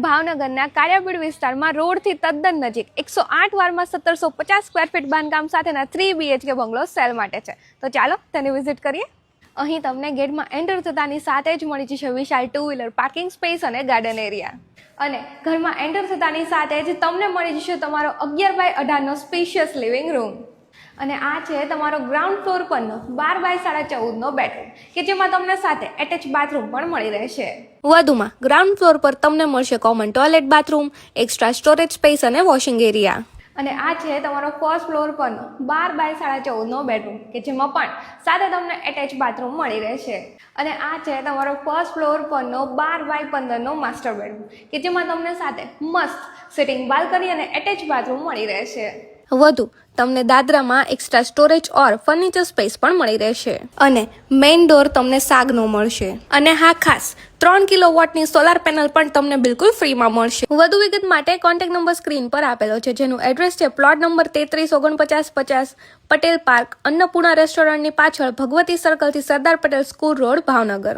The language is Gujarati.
ભાવનગરના કાળિયાબીડ વિસ્તારમાં રોડથી તદ્દન નજીક 108 વારમાં 1750 સ્ક્વેર ફીટ બાંધકામ સાથેના 3 BHK બંગલો સેલ માટે છે. તો ચાલો તેને વિઝિટ કરીએ. અહીં તમને ગેટમાં એન્ટર થતાની સાથે જ મળી જશે વિશાળ 2 વ્હીલર પાર્કિંગ સ્પેસ અને ગાર્ડન એરિયા. અને ઘરમાં એન્ટર થતાની સાથે જ તમને મળી જશે તમારો 11x18નો સ્પેશિયસ લિવિંગ રૂમ. અને આ છે તમારો ગ્રાઉન્ડ ફ્લોર પરનો 12x14નો બેડરૂમ કે જેમાં તમને સાથે એટેચ બાથરૂમ પણ મળી રહેશે. વધુમાં ગ્રાઉન્ડ ફ્લોર પર તમને મળશે common toilet bathroom, extra storage space અને વોશિંગ એરિયા. અને આ છે તમારો ફર્સ્ટ ફ્લોર પરનો 12x14નો બેડરૂમ કે જેમાં પણ સાથે તમને એટેચ બાથરૂમ મળી રહેશે. અને આ છે તમારો ફર્સ્ટ ફ્લોર પરનો 12x15નો માસ્ટર બેડરૂમ કે જેમાં તમને સાથે મસ્ત સિટિંગ બાલ્કની અને એટેચ બાથરૂમ મળી રહેશે. વધુ તમને દાદરામાં એક્સ્ટ્રા સ્ટોરેજ ઓર ફર્નિચર સ્પેસ પણ મળી રહેશે. અને મેઇન ડોર તમને સાગનો મળશે. અને હા, ખાસ 3 કિલોવોટની સોલાર પેનલ પણ તમને બિલકુલ ફ્રીમાં મળશે. વધુ વિગત માટે કોન્ટેક્ટ નંબર સ્ક્રીન પર આપેલો છે, જેનું એડ્રેસ છે plot number 334950 Patel park, Annapurna રેસ્ટોરન્ટની પાછળ, ભગવતી સર્કલથી સરદાર પટેલ સ્કૂલ રોડ, ભાવનગર.